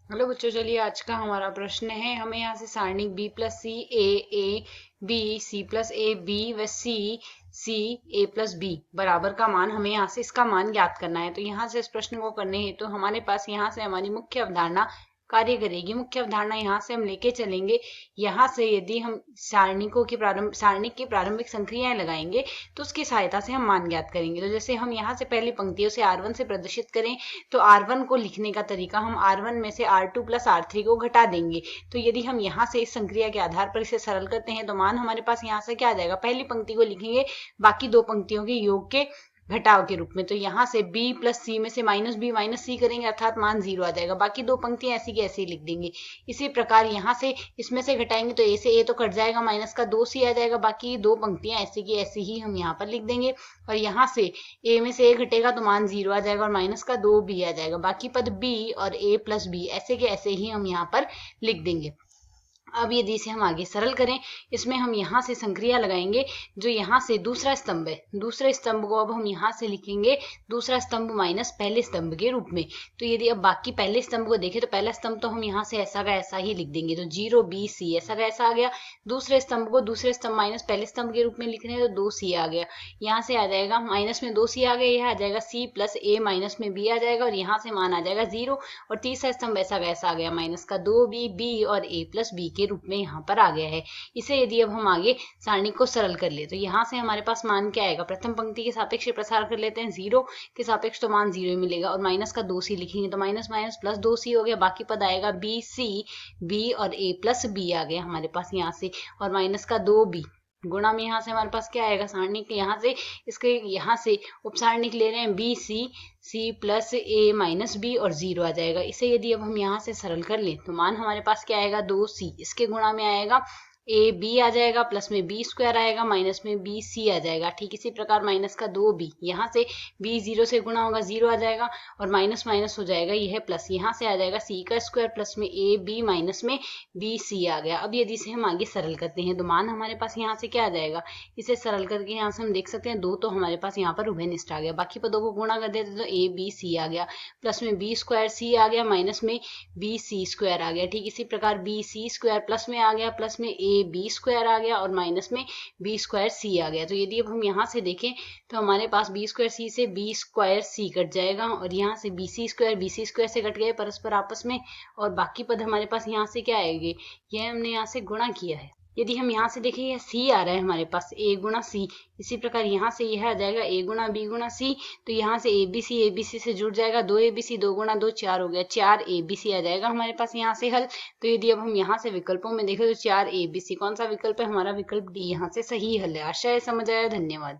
Hello बच्चों, चलिए आज का हमारा प्रश्न है। हमें यहाँ से सारणी b plus C A B C plus A B व सी ए प्लस बी बराबर का मान, हमें यहाँ से इसका मान ज्ञात करना है। तो यहाँ से इस प्रश्न को करने हेतु तो हमारे पास यहाँ से हमारी मुख्य अवधारणा कार्य करेगी। मुख्य अवधारणा यहाँ से हम लेके चलेंगे। यहाँ से यदि हम सारणी की प्रारंभिक संक्रियाएं लगाएंगे तो उसकी सहायता से हम मान ज्ञात करेंगे। तो जैसे हम यहाँ से पहली पंक्तियों से R1 से प्रदर्शित करें तो R1 को लिखने का तरीका, हम R1 में से R2 प्लस R3 को घटा देंगे। तो यदि हम यहाँ से इस संक्रिया के आधार पर इसे सरल करते हैं तो मान हमारे पास यहाँ से क्या आ जाएगा, पहली पंक्ति को लिखेंगे बाकी दो पंक्तियों के योग के घटाव के रूप में। तो यहाँ से b प्लस सी में से माइनस बी माइनस सी करेंगे अर्थात मान 0 आ जाएगा। बाकी दो पंक्तियां ऐसी की ऐसी लिख देंगे। इसी प्रकार यहाँ से इसमें से घटाएंगे तो a से a तो कट जाएगा, माइनस का 2c आ जाएगा। बाकी दो पंक्तियां ऐसी की ऐसी ही हम यहाँ पर लिख देंगे। और यहाँ से a में से a घटेगा तो मान 0 आ जाएगा और माइनस का 2b आ जाएगा। बाकी पद b और a प्लस b ऐसे के ऐसे ही हम यहाँ पर लिख देंगे। अब यदि इसे हम आगे सरल करें, इसमें हम यहाँ से संक्रिया लगाएंगे। जो यहाँ से दूसरा स्तंभ है, दूसरे स्तंभ को अब हम यहाँ से लिखेंगे दूसरा स्तंभ माइनस पहले स्तंभ के रूप में। तो यदि अब बाकी पहले स्तंभ को देखें तो पहला स्तंभ तो हम यहाँ से ऐसा का ऐसा ही लिख देंगे। तो 0b c ऐसा का ऐसा आ गया। दूसरे स्तंभ को दूसरे स्तंभ माइनस पहले स्तंभ के रूप में लिख रहे हैं तो 2c आ गया। यहाँ से आ जाएगा माइनस में 2c आ गया, यह आ जाएगा c प्लस a माइनस में b आ जाएगा और यहाँ से मान आ जाएगा 0। और तीसरा स्तंभ ऐसा का ऐसा आ गया, माइनस का 2b b और a प्लस b के रूप में यहाँ पर आ गया है। इसे यदि अब हम आगे सारणी को सरल कर ले तो यहाँ से हमारे पास मान क्या आएगा, प्रथम पंक्ति के सापेक्ष प्रसार कर लेते हैं, 0 के सापेक्ष तो मान 0 ही मिलेगा और माइनस का 2c लिखेंगे तो माइनस माइनस प्लस 2c हो गया। बाकी पद आएगा b c b और a प्लस b आ गया हमारे पास यहाँ से, और माइनस का 2b गुणा में यहाँ से हमारे पास क्या आएगा, सारणी के यहाँ से इसके यहाँ से उपसारणी ले रहे हैं बी सी प्लस ए माइनस बी और 0 आ जाएगा। इसे यदि अब हम यहाँ से सरल कर लें तो मान हमारे पास क्या आएगा, 2c, इसके गुणा में आएगा ए बी आ जाएगा, प्लस में बी स्क्वायर आएगा, माइनस में बी सी आ जाएगा। ठीक इसी प्रकार माइनस का 2b, यहाँ से b 0 से गुणा होगा 0 आ जाएगा और माइनस माइनस हो जाएगा, यह प्लस, यहाँ से आ जाएगा c का स्क्वायर प्लस में ए बी माइनस में बी सी आ गया। अब यदि इसे हम आगे सरल करते हैं तो मान हमारे पास यहाँ से क्या आ जाएगा, इसे सरल करके यहाँ से हम देख सकते हैं 2 तो हमारे पास यहाँ पर उभयनिष्ठ आ गया। बाकी पदों को गुणा कर देते तो ए बी सी आ गया, प्लस में बी स्क्वायर सी आ गया, माइनस में बी सी स्क्वायर आ गया। ठीक इसी प्रकार बी सी स्क्वायर प्लस में आ गया, प्लस में ए बी स्क्वायर आ गया और माइनस में बी स्क्वायर सी आ गया। तो यदि अब हम यहाँ से देखें तो हमारे पास बी स्क्वायर सी से बी स्क्वायर सी कट जाएगा और यहाँ से बी सी स्क्वायर से कट गए परस्पर आपस में, और बाकी पद हमारे पास यहाँ से क्या आएंगे, यह हमने यहाँ से गुणा किया है। यदि हम यहाँ से देखें यह c आ रहा है हमारे पास, a गुणा c, इसी प्रकार यहाँ से यह आ जाएगा a गुणा b गुणा c। तो यहाँ से abc से जुड़ जाएगा, 2 abc 2 गुणा 2 4 हो गया, 4 abc आ जाएगा हमारे पास यहाँ से हल। तो यदि अब हम यहाँ से विकल्पों में देखें तो 4 abc कौन सा विकल्प है, हमारा विकल्प डी यहाँ से सही हल है। आशा है समझ आया। धन्यवाद।